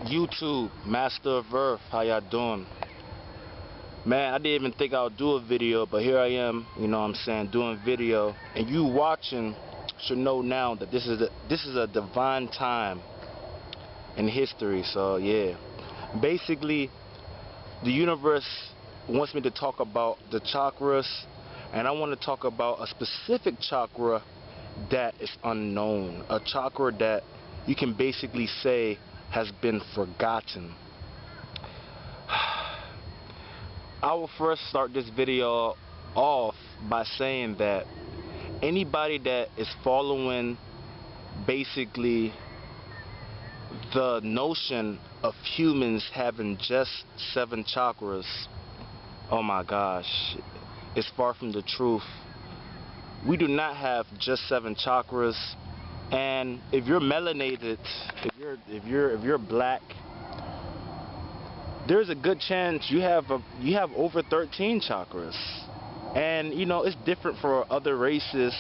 YouTube, Master of Earth, how y'all doing? Man, I didn't even think I would do a video, but here I am, you know what I'm saying, doing video. And you watching should know now that this is a divine time in history. So yeah, basically the universe wants me to talk about the chakras, and I want to talk about a specific chakra that is unknown, a chakra that you can basically say has been forgotten. I will first start this video off by saying that anybody that is following basically the notion of humans having just 7 chakras, oh my gosh, it's far from the truth. We do not have just 7 chakras, and if you're melanated, if you're black, there's a good chance you have over 13 chakras. And you know, it's different for other races,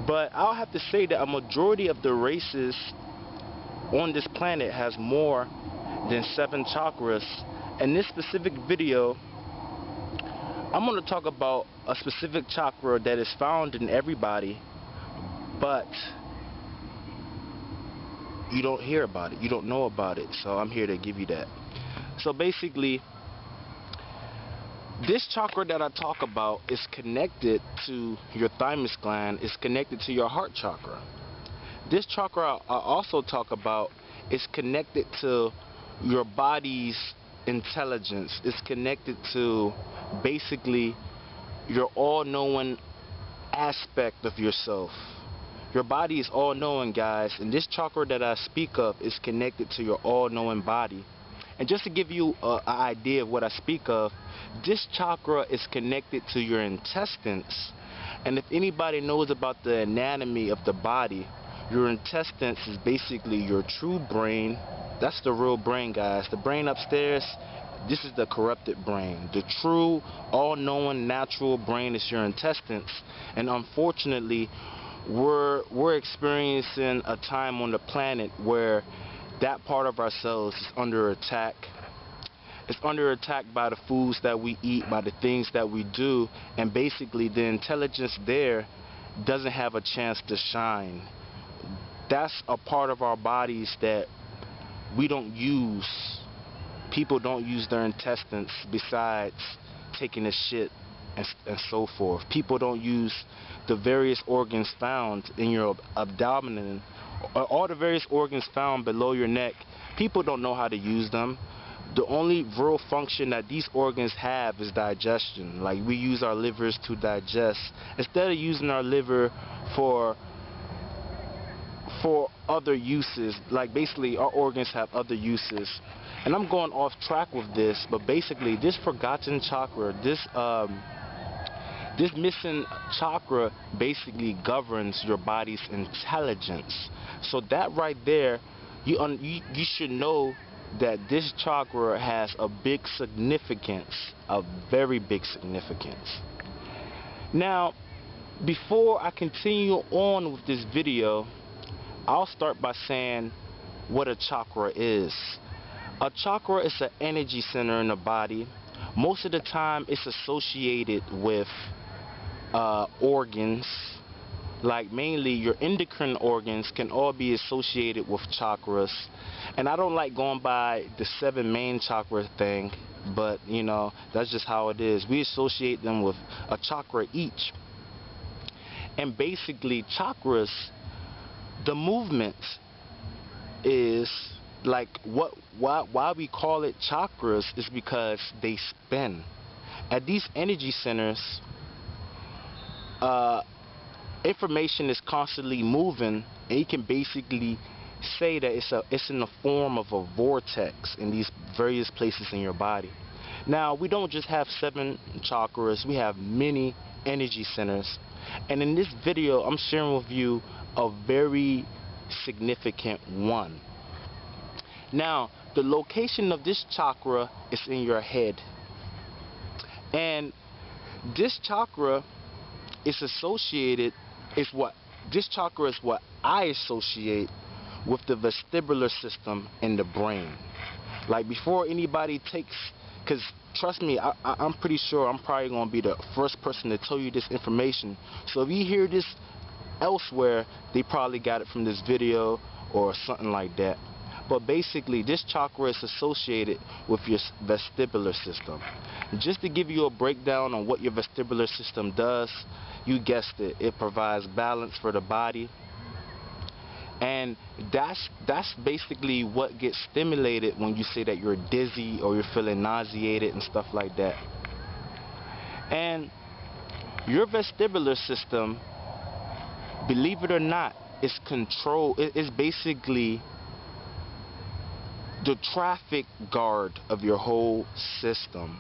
but I'll have to say that a majority of the races on this planet has more than 7 chakras. In this specific video, I'm going to talk about a specific chakra that is found in everybody, but you don't hear about it, you don't know about it. So I'm here to give you that. So basically, this chakra that I talk about is connected to your thymus gland, is connected to your heart chakra. This chakra I also talk about is connected to your body's intelligence. It's connected to basically your all-knowing aspect of yourself. Your body is all-knowing, guys, and this chakra that I speak of is connected to your all-knowing body. And just to give you an idea of what I speak of, this chakra is connected to your intestines. And if anybody knows about the anatomy of the body, your intestines is basically your true brain. That's the real brain, guys. The brain upstairs, this is the corrupted brain. The true, all-knowing, natural brain is your intestines. And unfortunately, we're experiencing a time on the planet where that part of ourselves is under attack. It's under attack by the foods that we eat, by the things that we do, and basically the intelligence there doesn't have a chance to shine. That's a part of our bodies that we don't use. People don't use their intestines besides taking a shit and so forth. People don't use the various organs found in your abdomen, all the various organs found below your neck. People don't know how to use them. The only real function that these organs have is digestion. Like, we use our livers to digest. Instead of using our liver for other uses, like basically our organs have other uses. And I'm going off track with this, but basically this forgotten chakra, this missing chakra basically governs your body's intelligence. So that right there, you should know that this chakra has a big significance, a very big significance. Now, before I continue on with this video, I'll start by saying what a chakra is. A chakra is an energy center in the body. Most of the time it's associated with organs, like mainly your endocrine organs can all be associated with chakras. And I don't like going by the 7 main chakra thing, but you know, that's just how it is. We associate them with a chakra each. And basically chakras, the movement is like why we call it chakras is because they spin. At these energy centers, information is constantly moving, and you can basically say that it's in the form of a vortex in these various places in your body. Now, we don't just have 7 chakras, we have many energy centers. And in this video, I'm sharing with you a very significant one. Now, the location of this chakra is in your head. And this chakra is associated, this chakra is what I associate with the vestibular system in the brain. Like, before anybody takes, because trust me, I'm pretty sure I'm probably going to be the first person to tell you this information. So if you hear this elsewhere, they probably got it from this video or something like that. But basically, this chakra is associated with your vestibular system. Just to give you a breakdown on what your vestibular system does, you guessed it, it provides balance for the body. And that's basically what gets stimulated when you say that you're dizzy or you're feeling nauseated and stuff like that. And your vestibular system, believe it or not, is basically the traffic guard of your whole system.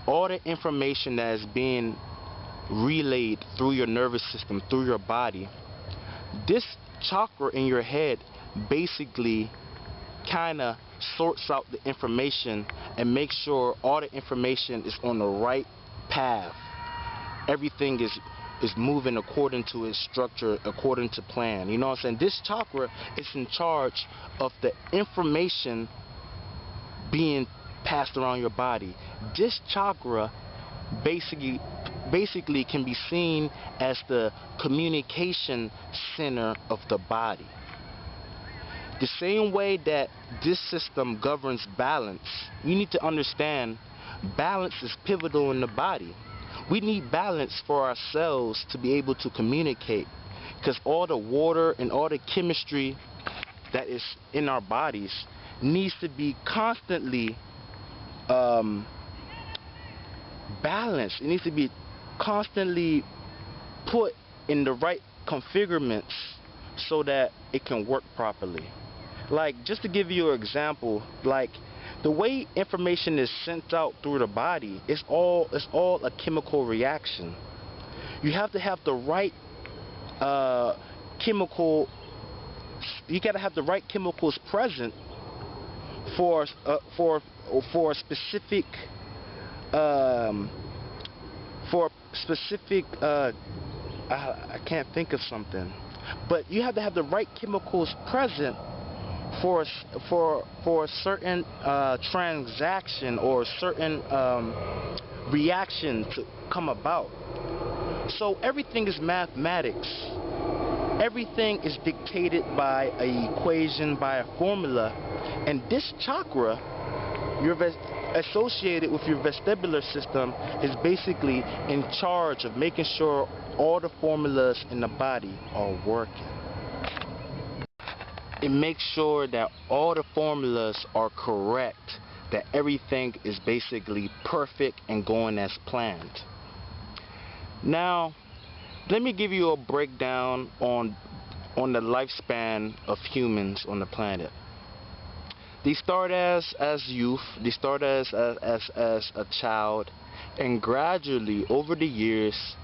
All the information that is being relayed through your nervous system, through your body, this chakra in your head basically kind of sorts out the information and makes sure all the information is on the right path. Everything is moving according to its structure, according to plan. You know what I'm saying? This chakra is in charge of the information being passed around your body. This chakra basically can be seen as the communication center of the body. The same way that this system governs balance, you need to understand balance is pivotal in the body. We need balance for ourselves to be able to communicate, because all the water and all the chemistry that is in our bodies needs to be constantly balanced. It needs to be constantly put in the right configurements so that it can work properly. Like, just to give you an example, like the way information is sent out through the body, it's all a chemical reaction. You have to have the right you gotta have the right chemicals present for a specific I can't think of something, but you have to have the right chemicals present for a certain transaction or a certain reaction to come about. So everything is mathematics. Everything is dictated by an equation, by a formula, and this chakra, associated with your vestibular system, is basically in charge of making sure all the formulas in the body are working. It makes sure that all the formulas are correct, that everything is basically perfect and going as planned. Now, let me give you a breakdown on the lifespan of humans on the planet. They start as youth, they start as a child, and gradually over the years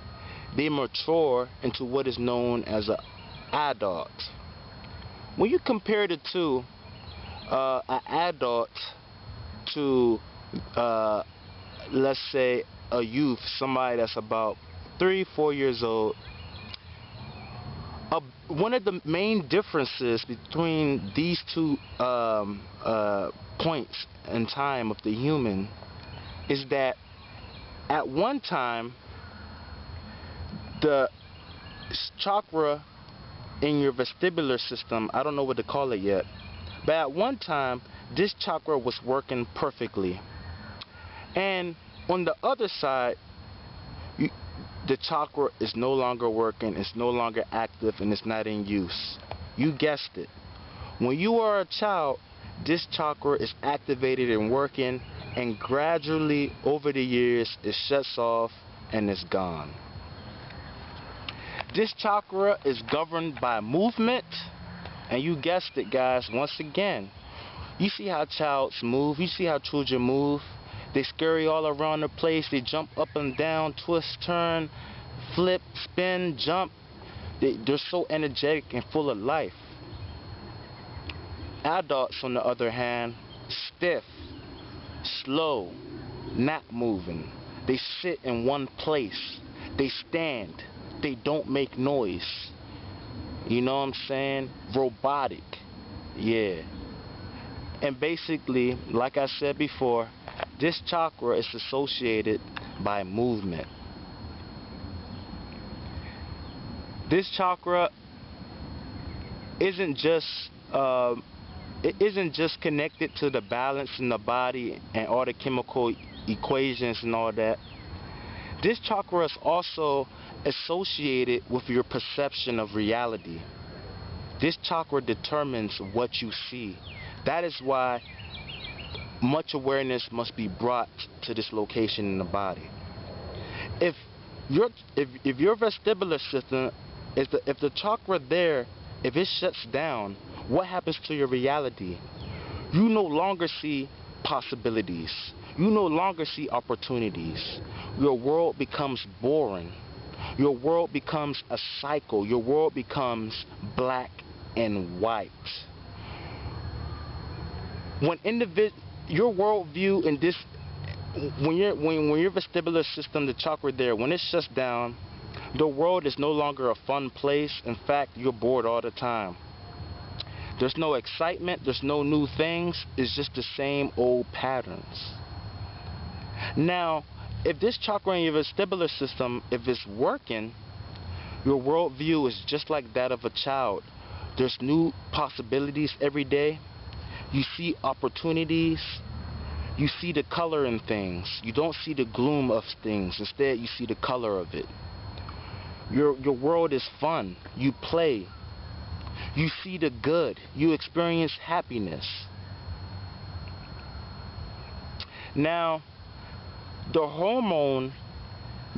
they mature into what is known as an adult. When you compare the two, an adult to let's say a youth, somebody that's about 3-4 years old, one of the main differences between these two points in time of the human is that at one time the chakra in your vestibular system, I don't know what to call it yet, but at one time this chakra was working perfectly, and on the other side the chakra is no longer working, it's no longer active, and it's not in use. You guessed it. When you are a child, this chakra is activated and working, and gradually over the years it shuts off and is gone. This chakra is governed by movement, and you guessed it, guys, once again. You see how childs move, you see how children move. They scurry all around the place. They jump up and down, twist, turn, flip, spin, jump. They're so energetic and full of life. Adults, on the other hand, stiff, slow, not moving. They sit in one place. They stand. They don't make noise. You know what I'm saying? Robotic. Yeah. And basically, like I said before, this chakra is associated by movement. This chakra isn't just it isn't just connected to the balance in the body and all the chemical equations and all that. This chakra is also associated with your perception of reality. This chakra determines what you see. That is why much awareness must be brought to this location in the body. If your vestibular system if the chakra there, if it shuts down, what happens to your reality? You no longer see possibilities. You no longer see opportunities. Your world becomes boring. Your world becomes a cycle. Your world becomes black and white. When your worldview in this, when your vestibular system, the chakra there, when it shuts down, the world is no longer a fun place. In fact, you're bored all the time. There's no excitement, there's no new things, it's just the same old patterns. Now, if this chakra in your vestibular system, if it's working, your worldview is just like that of a child. There's new possibilities every day. You see opportunities. You see the color in things. You don't see the gloom of things. Instead, you see the color of it. Your world is fun. You play. You see the good. You experience happiness. Now, the hormone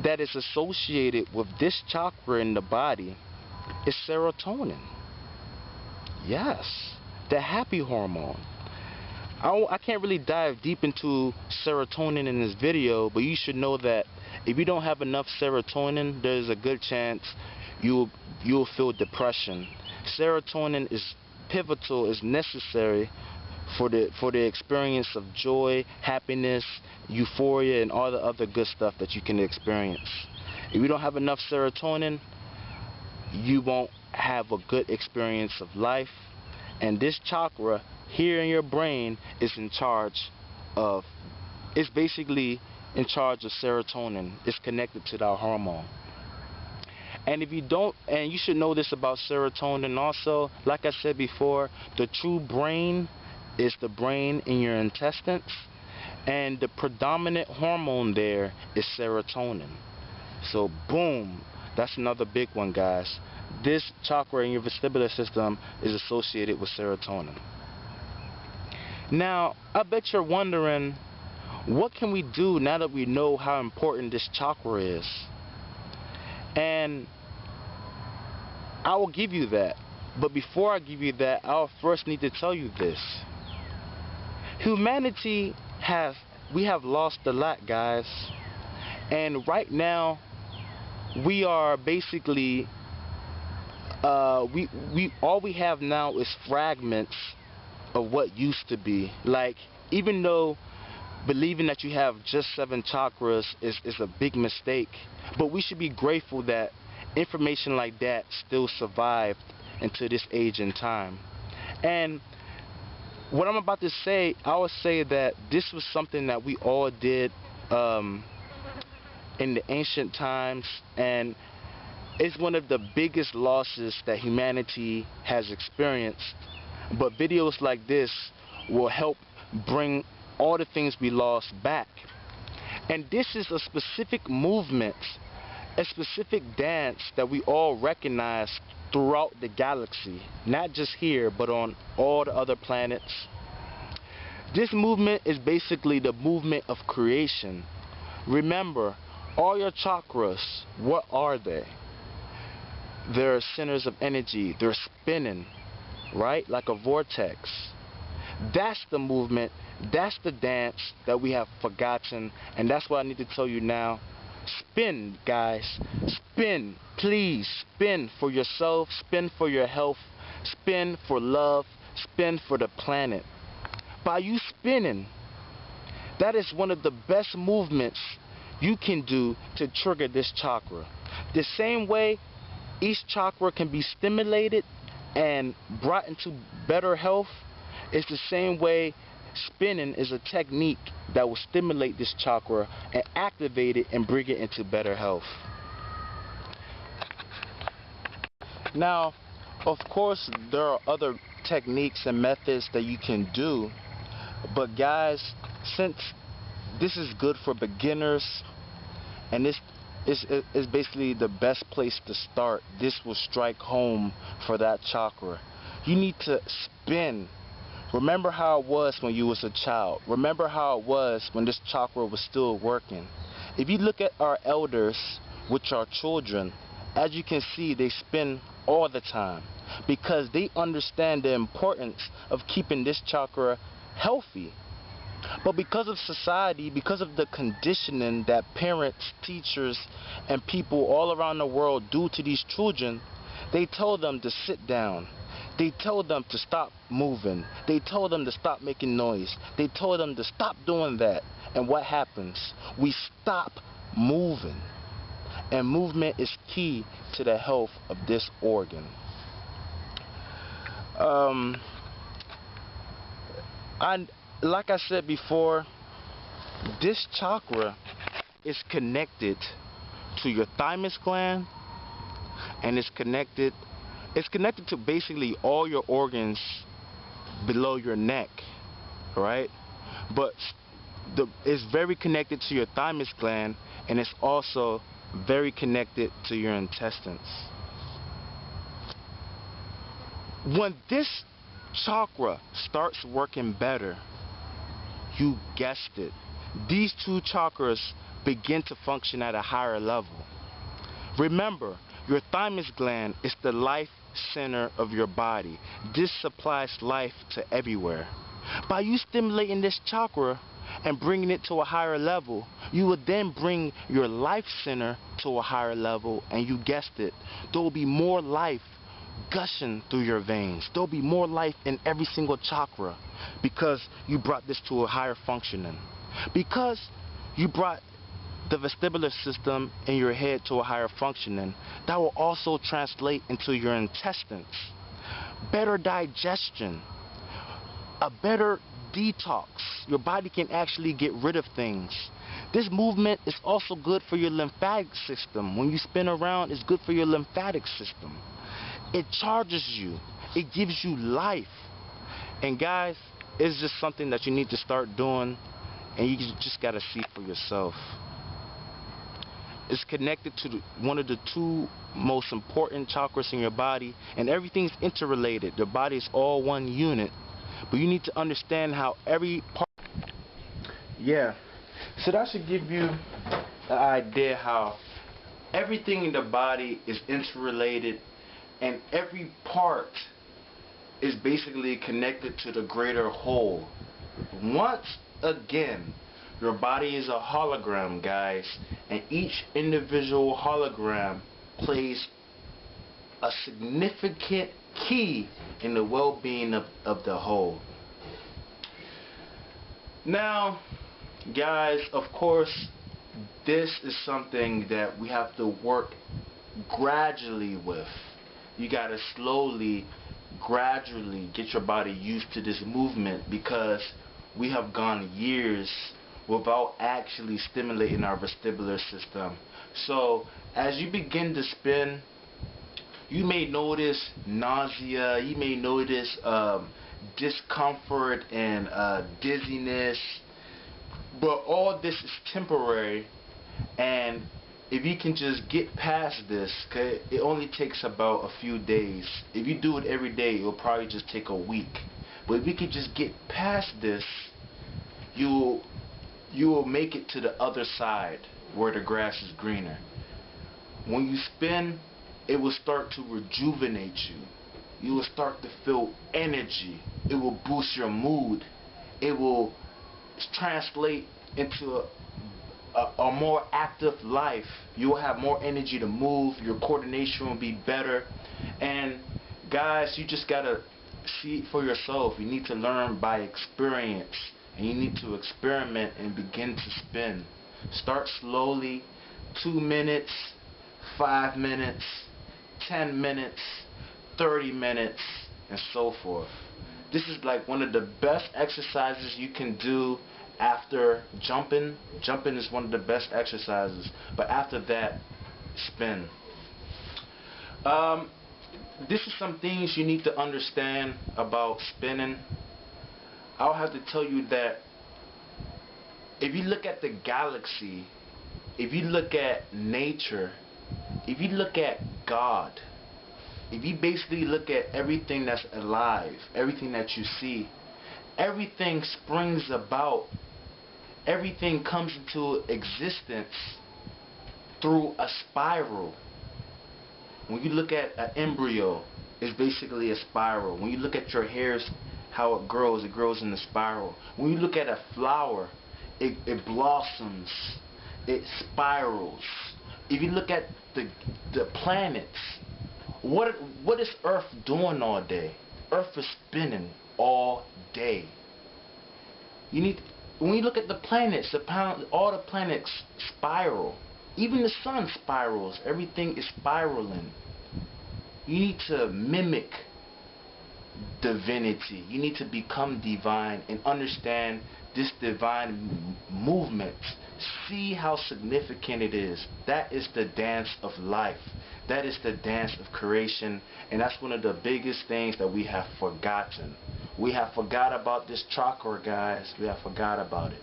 that is associated with this chakra in the body is serotonin. Yes, the happy hormone. I can't really dive deep into serotonin in this video, but you should know that if you don't have enough serotonin, there's a good chance you'll feel depression. Serotonin is pivotal, is necessary for the experience of joy, happiness, euphoria, and all the other good stuff that you can experience. If you don't have enough serotonin, you won't have a good experience of life. And this chakra here in your brain is in charge of, it's basically in charge of serotonin. It's connected to that hormone. And if you don't, and you should know this about serotonin also, like I said before, the true brain is the brain in your intestines, and the predominant hormone there is serotonin. So boom, that's another big one, guys. This chakra in your vestibular system is associated with serotonin. Now, I bet you're wondering, what can we do now that we know how important this chakra is? And I will give you that. But before I give you that, I'll first need to tell you this. Humanity we have lost a lot, guys. And right now, we are basically, all we have now is fragments of what used to be. Like, even though believing that you have just 7 chakras is a big mistake, but we should be grateful that information like that still survived into this age and time. And what I'm about to say, I would say that this was something that we all did in the ancient times, and it's one of the biggest losses that humanity has experienced. But videos like this will help bring all the things we lost back. And this is a specific movement, a specific dance that we all recognize throughout the galaxy, not just here, but on all the other planets. This movement is basically the movement of creation. Remember, all your chakras, what are they? They're centers of energy. They're spinning, right? Like a vortex. That's the movement. That's the dance that we have forgotten. And that's what I need to tell you now. Spin, guys. Spin. Please spin for yourself. Spin for your health. Spin for love. Spin for the planet. By you spinning, that is one of the best movements you can do to trigger this chakra. The same way each chakra can be stimulated, and brought into better health, it's the same way spinning is a technique that will stimulate this chakra and activate it and bring it into better health. Now, of course, there are other techniques and methods that you can do, but guys, since this is good for beginners and this is basically the best place to start, this will strike home for that chakra. You need to spin. Remember how it was when you was a child. Remember how it was when this chakra was still working. If you look at our elders, which are children, as you can see, they spin all the time because they understand the importance of keeping this chakra healthy. But because of society, because of the conditioning that parents, teachers, and people all around the world do to these children, they told them to sit down. They told them to stop moving. They told them to stop making noise. They told them to stop doing that. And what happens? We stop moving. And movement is key to the health of this organ. Like I said before, this chakra is connected to your thymus gland, and it's connected to basically all your organs below your neck, right? But it's very connected to your thymus gland, and it's also very connected to your intestines. When this chakra starts working better, you guessed it, these two chakras begin to function at a higher level. Remember, your thymus gland is the life center of your body. This supplies life to everywhere. By you stimulating this chakra and bringing it to a higher level, you would then bring your life center to a higher level, and you guessed it, there will be more life gushing through your veins. There'll be more life in every single chakra because you brought this to a higher functioning. Because you brought the vestibular system in your head to a higher functioning, that will also translate into your intestines. Better digestion, a better detox. Your body can actually get rid of things. This movement is also good for your lymphatic system. When you spin around, it's good for your lymphatic system. It charges you. It gives you life. And guys, it's just something that you need to start doing, and you just got to see for yourself. It's connected to one of the two most important chakras in your body, and everything's interrelated. The body is all one unit, but you need to understand how every part. Yeah, so that should give you an idea how everything in the body is interrelated, and every part is basically connected to the greater whole. Once again, your body is a hologram, guys, and each individual hologram plays a significant key in the well-being of the whole. Now, guys, of course, this is something that we have to work gradually with. You gotta slowly, gradually get your body used to this movement, because we have gone years without actually stimulating our vestibular system. So as you begin to spin, you may notice nausea, you may notice discomfort and dizziness, but all this is temporary. And if you can just get past this, okay, it only takes about a few days. If you do it every day, it'll probably just take a week. But if you can just get past this, you will make it to the other side where the grass is greener. When you spin, it will start to rejuvenate you. You will start to feel energy. It will boost your mood. It will translate into a more active life. You will have more energy to move. Your coordination will be better. And guys, you just gotta see it for yourself. You need to learn by experience, and you need to experiment and begin to spin. Start slowly. 2 minutes, 5 minutes, 10 minutes, 30 minutes, and so forth. This is like one of the best exercises you can do after jumping. Jumping is one of the best exercises, but after that, spin. This is some things you need to understand about spinning. I'll have to tell you that if you look at the galaxy, if you look at nature, if you look at God, if you basically look at everything that's alive, everything that you see, everything springs about, everything comes into existence through a spiral. When you look at an embryo, it's basically a spiral. When you look at your hairs, how it grows in a spiral. When you look at a flower, it blossoms, it spirals. If you look at the planets, what is Earth doing all day? Earth is spinning all day. When you look at the planets, all the planets spiral. Even the sun spirals. Everything is spiraling. You need to mimic divinity. You need to become divine and understand this divine movement. See how significant it is. That is the dance of life. That is the dance of creation, and that's one of the biggest things that we have forgotten. We have forgot about this chakra, guys. We have forgot about it.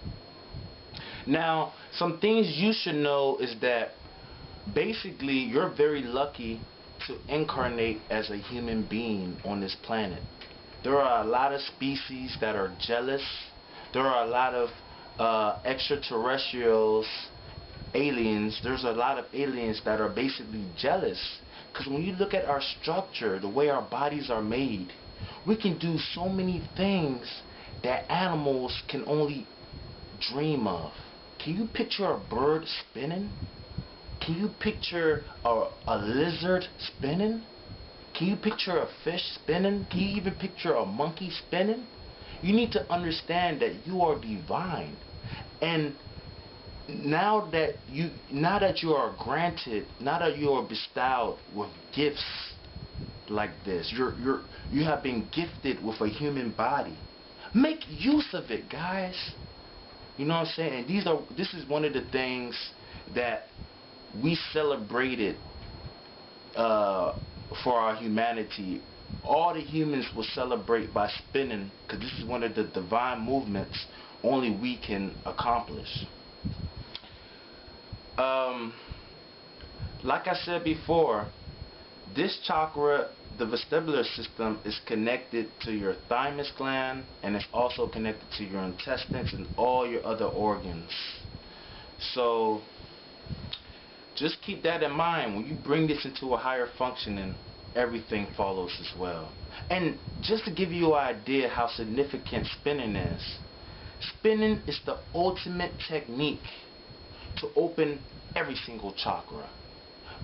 Now, some things you should know is that basically you're very lucky to incarnate as a human being on this planet. There are a lot of species that are jealous. There are a lot of extraterrestrials, aliens. There's a lot of aliens that are basically jealous, because when you look at our structure, the way our bodies are made, we can do so many things that animals can only dream of. Can you picture a bird spinning? Can you picture a lizard spinning? Can you picture a fish spinning? Can you even picture a monkey spinning? You need to understand that you are divine, and now that you are granted, now that you are bestowed with gifts like this, you have been gifted with a human body. Make use of it, guys. You know what I'm saying? And this is one of the things that we celebrated for our humanity. All the humans will celebrate by spinning, because this is one of the divine movements only we can accomplish. Like I said before, this chakra, the vestibular system, is connected to your thymus gland, and it's also connected to your intestines and all your other organs. So just keep that in mind. When you bring this into a higher functioning, everything follows as well. And just to give you an idea how significant spinning is the ultimate technique to open every single chakra.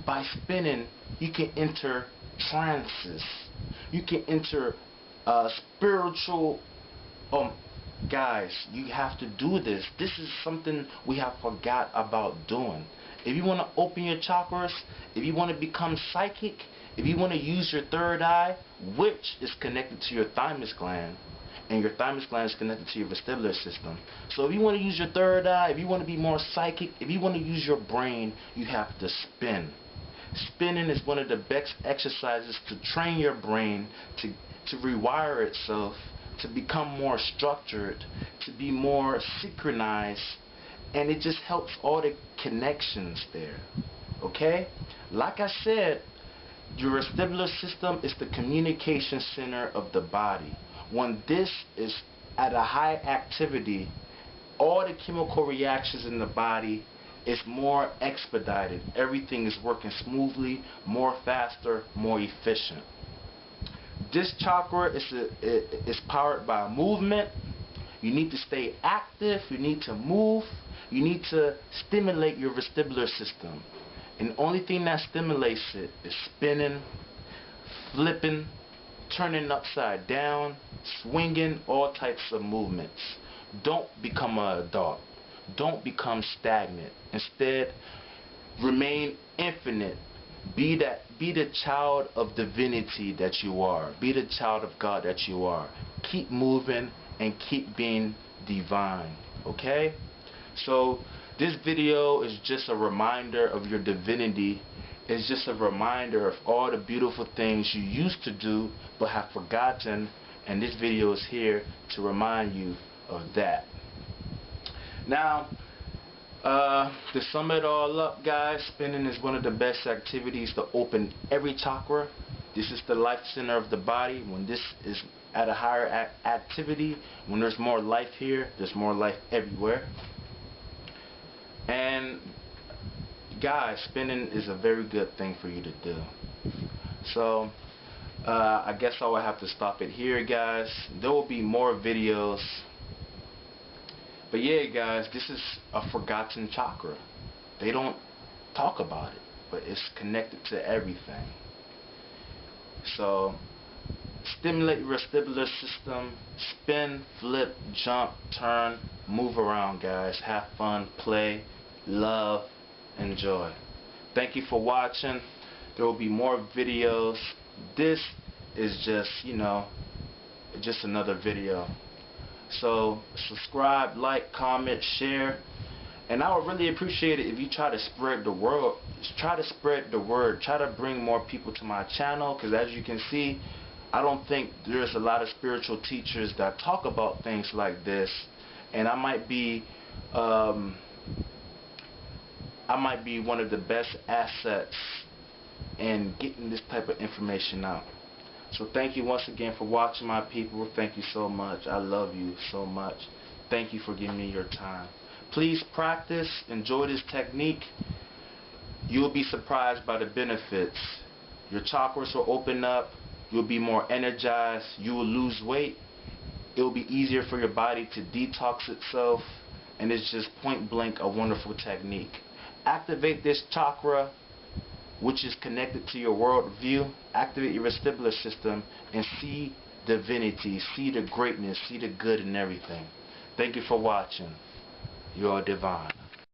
By spinning, you can enter trances. You can enter spiritual. Guys, you have to do this. This is something we have forgot about doing. If you want to open your chakras, if you want to become psychic, if you want to use your third eye, which is connected to your thymus gland, and your thymus gland is connected to your vestibular system. So if you want to use your third eye, if you want to be more psychic, if you want to use your brain, you have to spin. Spinning is one of the best exercises to train your brain to rewire itself, to become more structured, to be more synchronized, and it just helps all the connections there. Okay? Like I said, your vestibular system is the communication center of the body. When this is at a high activity, all the chemical reactions in the body is more expedited. Everything is working smoothly, more faster, more efficient. This chakra is powered by movement. You need to stay active. You need to move. You need to stimulate your vestibular system. And the only thing that stimulates it is spinning, flipping, turning upside down, swinging, all types of movements. Don't become an adult. Don't become stagnant. Instead, remain infinite. Be the child of divinity that you are. Be the child of God that you are. Keep moving and keep being divine. Okay? So this video is just a reminder of your divinity. It's just a reminder of all the beautiful things you used to do but have forgotten, and this video is here to remind you of that. Now, to sum it all up, guys, spinning is one of the best activities to open every chakra. This is the life center of the body. When this is at a higher activity, when there's more life here, there's more life everywhere. And guys, spinning is a very good thing for you to do. So I guess I will have to stop it here, guys. There will be more videos. But yeah, guys, this is a forgotten chakra. They don't talk about it, but it's connected to everything. So stimulate your vestibular system. Spin, flip, jump, turn, move around, guys. Have fun, play, love, enjoy. Thank you for watching. There will be more videos. This is just, just another video. So subscribe, like, comment, share, and I would really appreciate it if you try to spread the word. Try to bring more people to my channel, because as you can see, I don't think there's a lot of spiritual teachers that talk about things like this, and I might be one of the best assets in getting this type of information out. So thank you once again for watching, my people. Thank you so much. I love you so much. Thank you for giving me your time. Please practice. Enjoy this technique. You will be surprised by the benefits. Your chakras will open up. You'll be more energized. You will lose weight. It will be easier for your body to detox itself. And it's just point blank a wonderful technique. Activate this chakra, which is connected to your world view. Activate your vestibular system and see divinity, see the greatness, see the good in everything. Thank you for watching. You are divine.